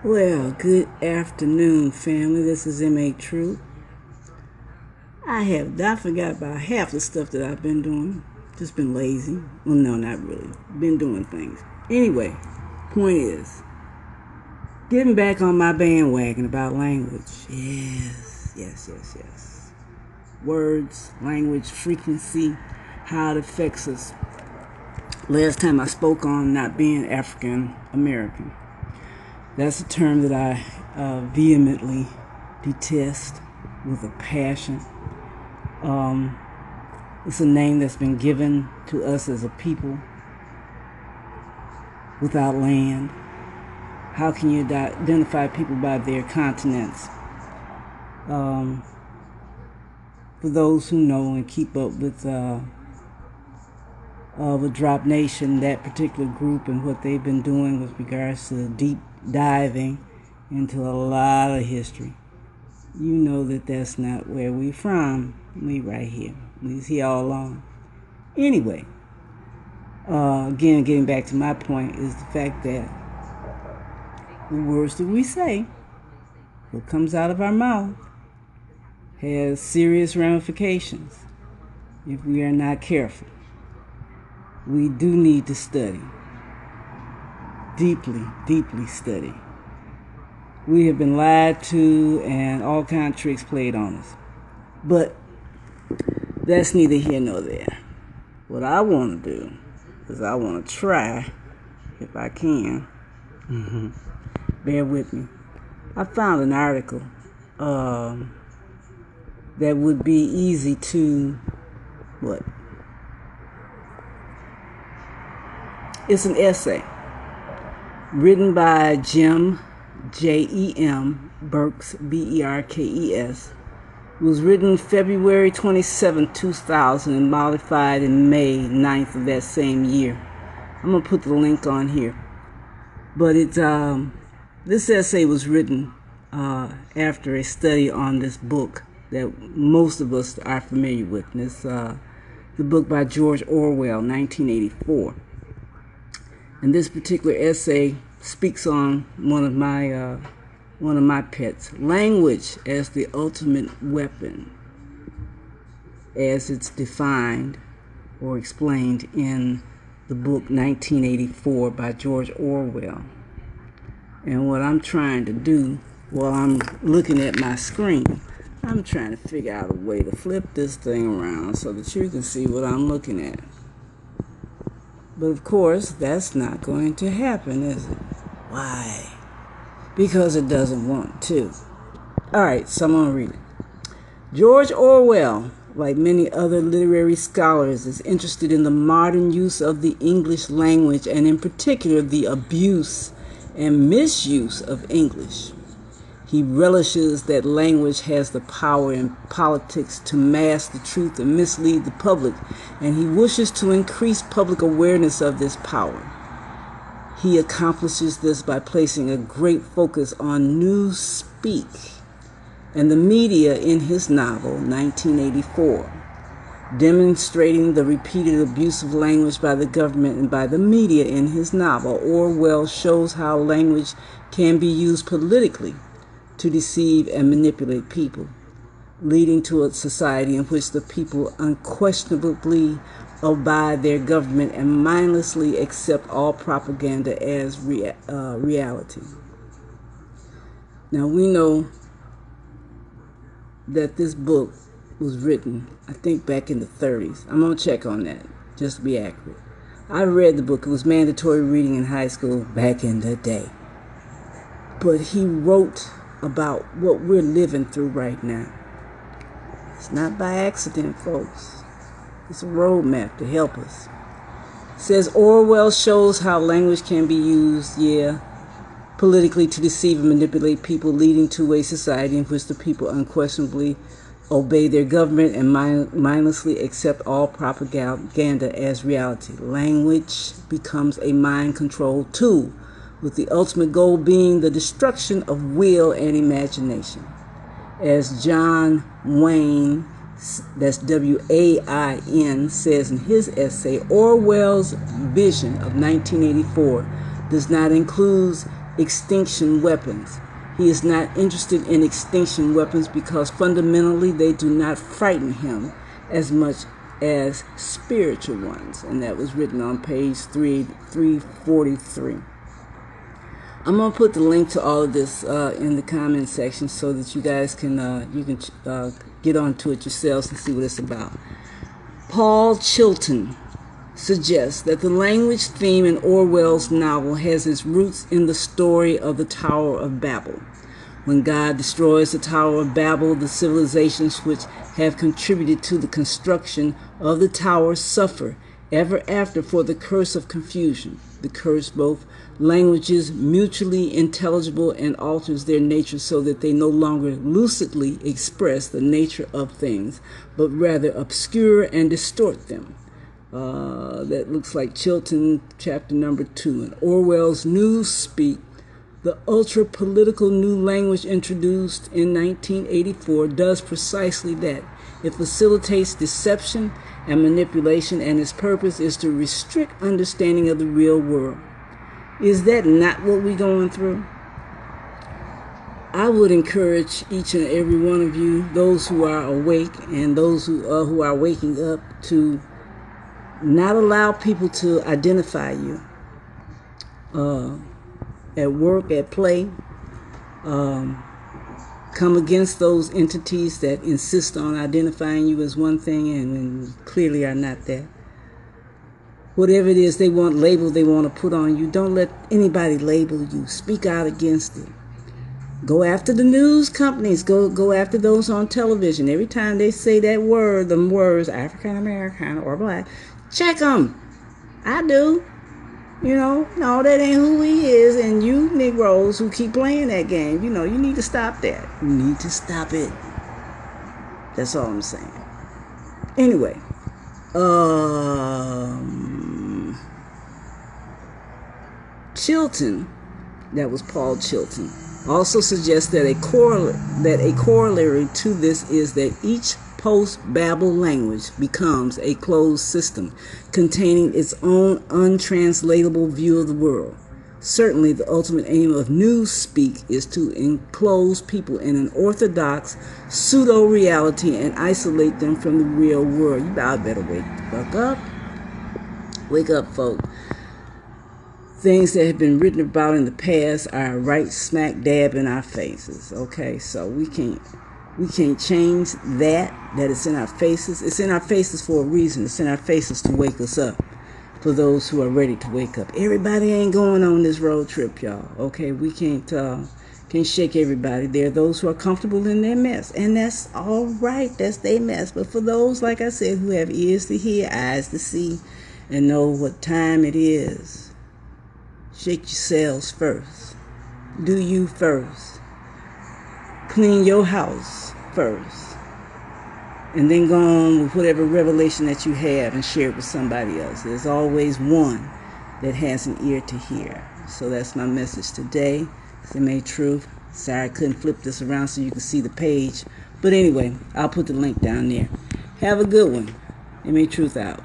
Well, good afternoon, family. This is M.A. True. I have not forgot about half the stuff that I've been doing. Just been lazy. Well, no, not really. Been doing things. Anyway, point is, getting back on my bandwagon about language. Yes. Words, language, frequency, how it affects us. Last time I spoke on not being African American. That's a term that I vehemently detest with a passion. It's a name that's been given to us as a people without land. How can you identify people by their continents? For those who know and keep up with Drop Nation, that particular group and what they've been doing with regards to deep diving into a lot of history, you know that that's not where we from. We right here. We's here all along. Anyway, again, getting back to my point is the fact that the words that we say, what comes out of our mouth, has serious ramifications if we are not careful. We do need to study. Deeply study. We have been lied to and all kinds of tricks played on us. But that's neither here nor there. What I want to do is I want to try, if I can, bear with me. I found an article that would be easy to, It's an essay written by Jem, Jem Berkes, Berkes. It was written February 27, 2000 and modified in May 9th of that same year. I'm going to put the link on here. But this essay was written after a study on this book that most of us are familiar with. And it's the book by George Orwell, 1984. And this particular essay speaks on one of my pets, language as the ultimate weapon, as it's defined or explained in the book 1984 by George Orwell. And what I'm trying to do while I'm looking at my screen, I'm trying to figure out a way to flip this thing around so that you can see what I'm looking at. But of course, that's not going to happen, is it? Why? Because it doesn't want to. All right, so I'm going to read it. George Orwell, like many other literary scholars, is interested in the modern use of the English language and in particular the abuse and misuse of English. He relishes that language has the power in politics to mask the truth and mislead the public, and he wishes to increase public awareness of this power. He accomplishes this by placing a great focus on newspeak and the media in his novel, 1984, demonstrating the repeated abuse of language by the government and by the media in his novel. Orwell shows how language can be used politically to deceive and manipulate people, leading to a society in which the people unquestionably obey their government and mindlessly accept all propaganda as reality. Now we know that this book was written, I think, back in the 30s. I'm going to check on that, just to be accurate. I read the book. It was mandatory reading in high school back in the day. But he wrote about what we're living through right now. It's not by accident, folks. It's a roadmap to help us. It says Orwell shows how language can be used, politically to deceive and manipulate people, leading to a society in which the people unquestionably obey their government and mindlessly accept all propaganda as reality. Language becomes a mind control tool, with the ultimate goal being the destruction of will and imagination. As John Wayne, that's W-A-I-N, says in his essay, Orwell's vision of 1984 does not include extinction weapons. He is not interested in extinction weapons because fundamentally they do not frighten him as much as spiritual ones. And that was written on page 343. I'm going to put the link to all of this in the comment section so that you guys can get onto it yourselves and see what it's about. Paul Chilton suggests that the language theme in Orwell's novel has its roots in the story of the Tower of Babel. When God destroys the Tower of Babel, the civilizations which have contributed to the construction of the tower suffer ever after for the curse of confusion. The curse both languages mutually intelligible and alters their nature so that they no longer lucidly express the nature of things, but rather obscure and distort them. That looks like Chilton, chapter number 2. In Orwell's Newspeak, the ultra-political new language introduced in 1984 does precisely that. It facilitates deception and manipulation, and its purpose is to restrict understanding of the real world. Is that not what we're going through? I would encourage each and every one of you, those who are awake and those who are waking up, to not allow people to identify you at work, at play. Come against those entities that insist on identifying you as one thing and clearly are not that. Whatever it is they want label they want to put on you, don't let anybody label you. Speak out against it. Go after the news companies. Go after those on television. Every time they say that word, them words, African American or black, check them. I do. No, that ain't who he is. And you Negroes who keep playing that game, you need to stop that. You need to stop it. That's all I'm saying. Anyway, Chilton, that was Paul Chilton, also suggests that a corollary to this is that each post-Babel language becomes a closed system containing its own untranslatable view of the world. Certainly, the ultimate aim of Newspeak is to enclose people in an orthodox pseudo-reality and isolate them from the real world. You better wake the fuck up. Wake up, folks. Things that have been written about in the past are right smack dab in our faces. Okay, so we can't change that it's in our faces. It's in our faces for a reason. It's in our faces to wake us up, for those who are ready to wake up. Everybody ain't going on this road trip, y'all. Okay, we can't shake everybody. There are those who are comfortable in their mess, and that's all right. That's their mess. But for those, like I said, who have ears to hear, eyes to see, and know what time it is, shake yourselves first. Do you first. Clean your house first. And then go on with whatever revelation that you have and share it with somebody else. There's always one that has an ear to hear. So that's my message today. It's the May Truth. Sorry I couldn't flip this around so you can see the page. But anyway, I'll put the link down there. Have a good one. May Truth out.